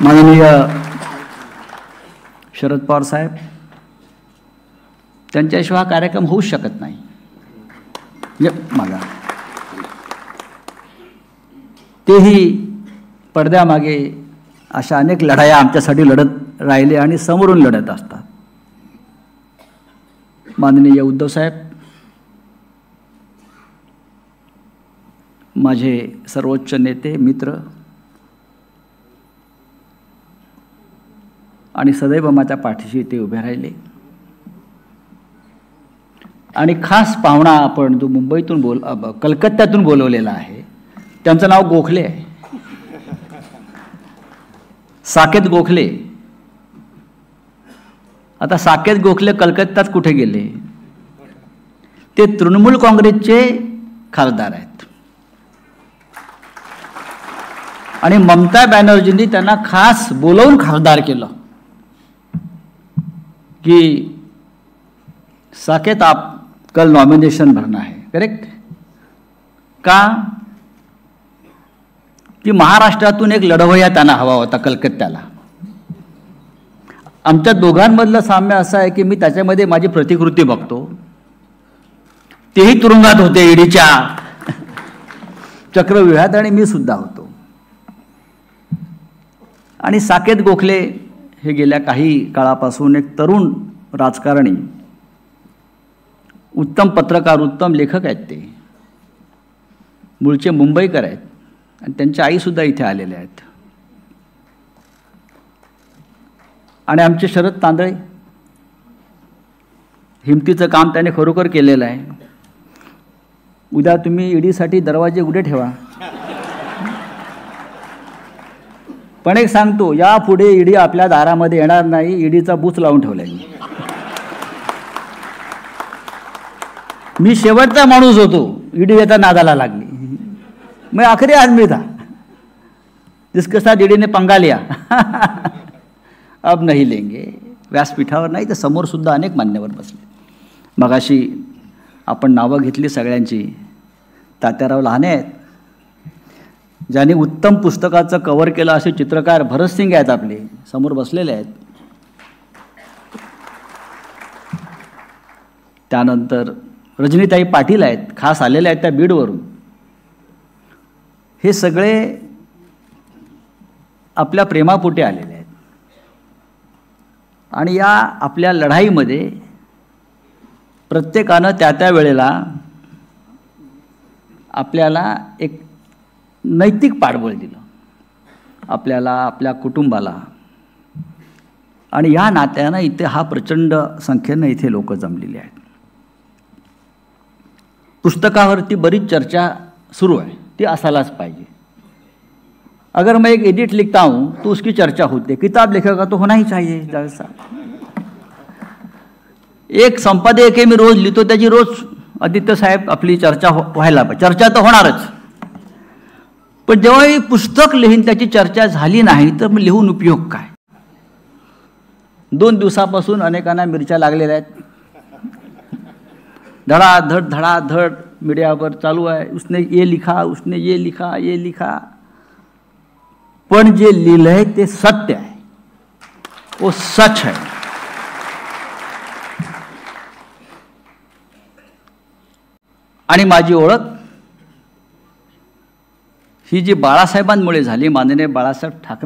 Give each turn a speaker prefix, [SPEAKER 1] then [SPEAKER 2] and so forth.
[SPEAKER 1] माननीय शरद पवार साहेब, त्यांच्याशिवाय हा कार्यक्रम होऊच शकत नाही. माझा तेही पडद्यामागे अशा अनेक लढाया आमच्यासाठी लढत राहिले आणि समोरून लढत असतात. माननीय उद्धव साहेब, माझे सर्वोच्च नेते मित्र आणि सदैव माझ्या पाठीशी ते उभे राहिले. आणि खास पाहुणा आपण जो मुंबईतून कलकत्त्यातून बोलवलेला आहे, त्यांचं नाव गोखले आहे, साकेत गोखले. आता साकेत गोखले कलकत्त्यात कुठे गेले? ते तृणमूल काँग्रेसचे खासदार आहेत आणि ममता बॅनर्जींनी त्यांना खास बोलवून खासदार केलं कि साकेत आप कल नॉमिनेशन भरना है. करेक्ट? का? की महाराष्ट्रातून एक लढवय्या त्यांना हवा होता कलकत्त्याला. आमच्या दोघांमधलं साम्य असं आहे की मी त्याच्यामध्ये माझी प्रतिकृती बघतो. तेही तुरुंगात होते ईडीच्या चक्रव्यूहात आणि मी सुद्धा होतो. आणि साकेत गोखले हे गेल्या काही काळापासून एक तरुण राजकारणी, उत्तम पत्रकार, उत्तम लेखक आहेत. ते मूळचे मुंबईकर आहेत आणि त्यांच्या आईसुद्धा इथे आलेल्या आहेत. आणि आमचे शरद तांदळे, हिमतीचं काम त्याने खरोखर केलेलं आहे. उद्या तुम्ही ईडीसाठी दरवाजे उघडे ठेवा. पण एक सांगतो, यापुढे ईडी आपल्या दारामध्ये येणार नाही. ईडीचा बूच लावून ठेवलाय. मी शेवटचा माणूस होतो, ईडी याचा नादाला लागली. मैं आखरी आदमी था जिसके साथ ईडी ने पंगा लिया. अब नहीं लेंगे. व्यासपीठावर नाही तर समोर सुद्धा अनेक मान्यवर बसले. मगाशी आपण नावं घेतली सगळ्यांची. तात्याराव लहाने आहेत, ज्यांनी उत्तम पुस्तकाचं कव्हर केलं असे चित्रकार भरतसिंग आहेत, आपले समोर बसलेले आहेत. त्यानंतर रजनीताई पाटील आहेत, खास आलेले आहेत त्या बीडवरून. हे सगळे आपल्या प्रेमापोटी आलेले आहेत. आणि या आपल्या लढाईमध्ये प्रत्येकानं त्या त्या वेळेला आपल्याला एक नैतिक पाठबळ दिलं, आपल्याला, आपल्या कुटुंबाला. आणि या नात्यानं इथे हा प्रचंड संख्येनं इथे लोक जमलेली आहेत. पुस्तकावरती बरीच चर्चा सुरू आहे, ती असायलाच पाहिजे. अगर मैं एक एडिट लिखता हूँ तो उसकी चर्चा होती है. किताब लिखेगा तो होना ही चाहिए. जैसा एक संपादक आहे, मी रोज लिहितो, त्याची रोज आदित्य साहेब आपली चर्चा व्हायला पाहिजे. चर्चा तर होणारच, पण जेव्हा मी पुस्तक लिहीन त्याची चर्चा झाली नाही तर मग लिहून उपयोग काय? 2 दिवसापासून अनेकांना मिरच्या लागलेल्या आहेत. धडाधड धडाधड मीडियावर चालू आहे. उसने ये लिखा, उसने ये लिखा, ये लिखा. पण जे लिहिलंय ते सत्य आहे, वो सच है. आणि माझी ओळख ही जी बाळासाहेबांमुळे झाली, माननीय बाळासाहेब ठाकरे